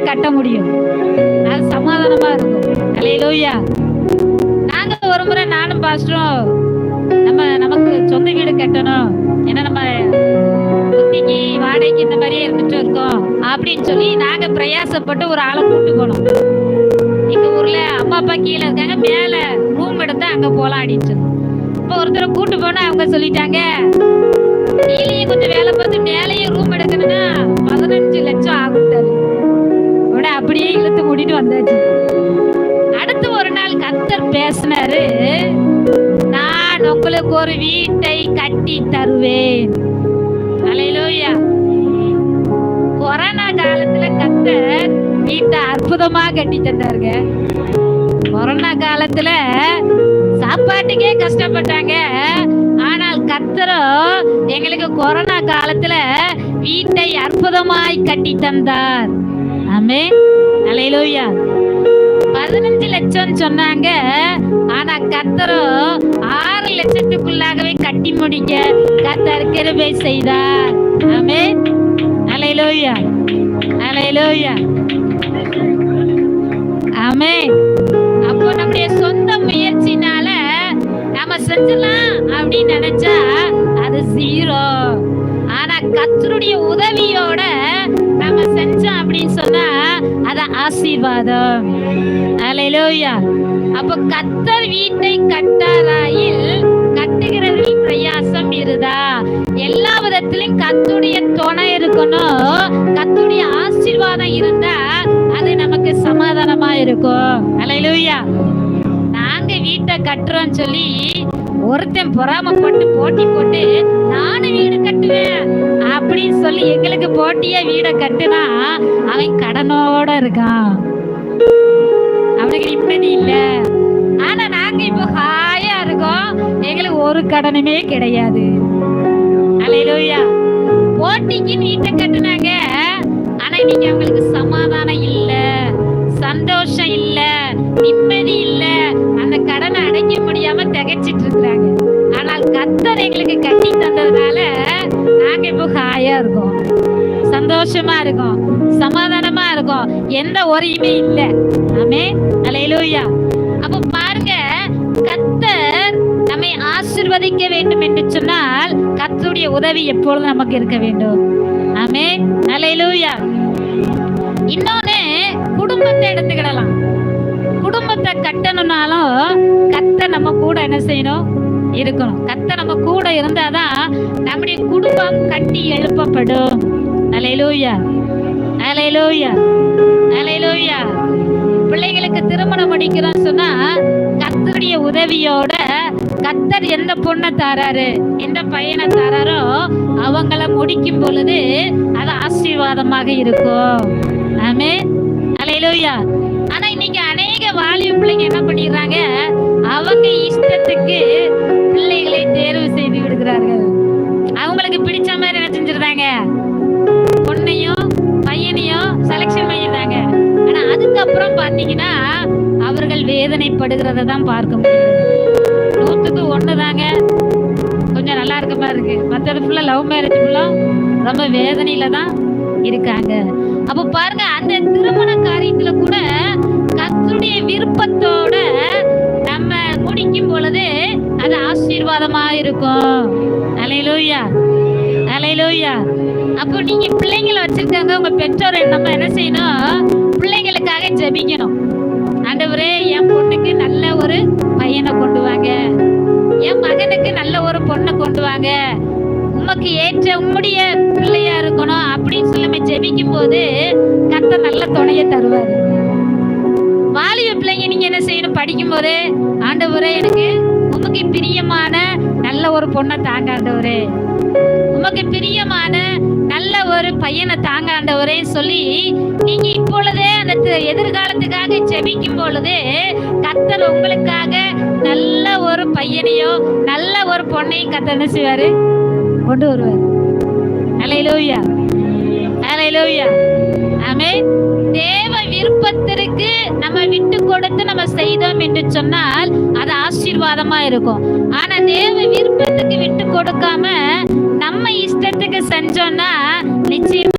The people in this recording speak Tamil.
கட்ட முடியும். அது சமாதானமா இருக்கும். அல்லேலூயா. நாங்க ஒரு முறை நானும் பாஸ்டரும் நமக்கு சொந்த வீடு கட்டணும், ஏன்னா நம்ம குத்திக்கு வாடகைக்கு இந்த மாதிரியே இருந்துட்டு இருக்கோம் அப்படின்னு சொல்லி நாங்க பிரயாசப்பட்டு ஒரு ஆளை கூட்டு போனோம். எங்க ஊர்ல அம்மா அப்பா கீழே இருக்காங்க, மேல ரூம் எடுத்தா அங்க போலாம் அப்படின்னு சொல்லி இப்போ ஒருத்தரை கூட்டு போனா அவங்க சொல்லிட்டாங்க, கீழேயும் கொஞ்சம் வேலை பார்த்து மேலேயும் ரூம் எடுக்கணும்னா 15 லட்சம் ஆகுட்டாரு. அப்படியே இழுத்து மூடிட்டு வந்தாச்சு. அடுத்து ஒரு நாள் கர்த்தர் பேசினாரு, நான் உங்களுக்கு ஒரு வீட்டை கட்டி தருவேன். அல்லேலூயா. கொரோனா காலத்துல கர்த்தர் வீட்டை அற்புதமா கட்டி தந்தாருங்க. கொரோனா காலத்துல சாப்பாட்டுக்கே கஷ்டப்பட்டாங்க, ஆனால் கர்த்தரோ எங்களுக்கு கொரோனா காலத்துல வீட்டை அற்புதமாய் கட்டி தந்தார். ஆமென். அல்லேலூயா. 15 லட்சம் சொன்னாங்க, ஆனா கர்த்தரோ 6 லட்சத்துக்குள்ளாகவே கட்டி முடிக்க கர்த்தர் கிருபை செய்தார். ஆமென். அல்லேலூயா. அல்லேலூயா. ஆமென். அப்போ நம்முடைய சொந்த முயற்சினால நாம செஞ்சலாம் அப்படின்னு நினைச்சா அது 0. ஆனா கர்த்தருடைய உதவியோட நம்ம செஞ்சோம் அப்படின்னு சொன்னா அது ஆசீர்வாதம். அல்லேலூயா. அப்ப கர்த்தர் வீட்டை கட்டாராயில் கட்டுகிறதில் பிரயாசம் இருதா. எல்லா விதத்திலும் கர்த்தருடைய துணை இருக்கணும், கர்த்தருடைய ஆசீர்வாதம் இருந்தா அது நமக்கு சமாதானமா இருக்கும். அல்லேலூயா. நாங்க வீட்டை கட்டுறோம் சொல்லி ஒருத்தன் பொறாமப்பட்டு போட்டி போட்டு நானும் வீடு கட்டுவேன் அப்படின்னு சொல்லி எங்களுக்கு போட்டியா வீடை கட்டுனா அவன் கடனோட இருக்கான், அவனுக்கு நிம்மதி இல்ல. ஆனா நாங்க இப்போ ஹாயா இருக்கோம், எங்களுக்கு ஒரு கடனுமே கிடையாது. அல்லேலூயா. போட்டிக்கு வீட்டை கட்டுனாங்க, ஆனா இன்னைக்கு அவங்களுக்கு சமாதானம் இல்ல, சந்தோஷம் இல்ல, நிம்மதி இல்ல, அந்த கடனை அடைக்க முடியாம திகைச்சிட்டு இருக்கிறாங்க. ஆனால் கர்த்தர் எங்களுக்கு கட்டி தந்ததுனால நாங்க இப்போ ஹாயா இருக்கோம், சந்தோஷமா இருக்கோம், சமாதானமா இருக்கோம், எந்த ஒரையுமே இல்ல. ஆமென். அல்லேலூயா. அப்ப பாருங்க, கர்த்தர் நம்மை ஆசீர்வதிக்க வேண்டும் என்று சொன்னால் கர்த்தருடைய உதவி எப்பொழுதும் நமக்கு இருக்க வேண்டும். ஆமென். அல்லேலூயா. இன்னொன்னு, குடும்பத்தை எடுத்துக்கிடலாம். குடும்பத்தை கட்டணும்னாலும் கர்த்தர் நம்ம கூட என்ன செய்யணும்? இருக்கணும். கர்த்தர் நம்ம கூட இருந்தாதான் நம்முடைய குடும்பம் கட்டி எழுப்பப்படும். அல்லேலூயா. அல்லேலூயா. அல்லேலூயா. பிள்ளைகளுக்கு திருமணம் முடிக்கிறோம் சொன்னா கர்த்தருடைய உதவியோட கர்த்தர் எந்த பொண்ணை தாராரு, எந்த பையனை தாராரோ அவங்கள முடிக்கும் பொழுது அது ஆசீர்வாதமாக இருக்கும். ஆமென். அல்லேலூயா. ஆனா இன்னைக்கு அநேக வாலிப பிள்ளைங்க என்ன பண்ணிடுறாங்க, அவங்க இஷ்டத்துக்கு பிள்ளைகளை தேர்வு செய்து விடுகிறார்கள். அவங்களுக்கு பிடிச்ச மாதிரி என்ன செஞ்சிருந்தாங்க, பொண்ணையும் பையனையும் செலக்ஷன் பண்ணிடுறாங்க. ஆனா அதுக்கப்புறம் பாத்தீங்கன்னா அவர்கள் வேதனைப்படுகிறத தான் பார்க்க முடியும். 100க்கு 1 தாங்க கொஞ்சம் நல்லா இருக்க மாதிரி இருக்கு, மற்றது ஃபுல்லா லவ் மேரேஜ் ஃபுல்லா ரொம்ப வேதனையில தான் இருக்காங்க. அப்ப பாருங்க, அந்த திருமண காரியத்துல கூட கர்த்தருடைய விருப்பத்தோட நம்ம முடிக்கும் பொழுது அது ஆசீர்வாதமா இருக்கும். அல்லேலூயா. அல்லேலூயா. அப்போ நீங்க பிள்ளைங்களை வச்சிருக்காங்க, உங்க பெற்றோர் நம்ம என்ன செய்யணும், பிள்ளைங்களுக்காக ஜெபிக்கணும். ஆண்டவரே, என் பொண்ணுக்கு நல்ல ஒரு பையனை கொண்டு வாங்க, என் மகனுக்கு நல்ல ஒரு பொண்ணை கொண்டு வாங்க, உமக்கு ஏற்ற உம்முடைய பிள்ளையா இருக்கணும் அப்படின்னு சொல்லி நம்ம ஜெபிக்கும் போது கர்த்தர் நல்ல துணையை தருவாரு. வாலிப பிள்ளைங்க நீங்க என்ன செய்யணும், படிக்கும் போது ஆண்டவரே எனக்கு உமக்கு பிரியமான நல்ல ஒரு பொண்ணை தாங்க ஆண்டவரே, உமக்கு பிரியமான நல்ல ஒரு பையனை தாங்க ஆண்டவரே சொல்லி நீங்க இப்பொழுதே அந்த எதிர்காலத்துக்காக ஜெபிக்கும் பொழுது கர்த்தர் உங்களுக்காக நல்ல ஒரு பையனையோ நல்ல ஒரு பொண்ணையும் கர்த்தர் என்ன செய்வாரு, கொண்டு வருவார். அல்லேலூயா. அல்லேலூயா. ஆமென். தேவ விருப்பத்திற்கு நம்ம விட்டு கொடுத்து நம்ம செய்தோம் என்று சொன்னால் அது ஆசீர்வாதமா இருக்கும். ஆனா தேவ விருப்பத்துக்கு விட்டு கொடுக்காம நம்ம இஷ்டத்துக்கு செஞ்சோம்னா நிச்சயம்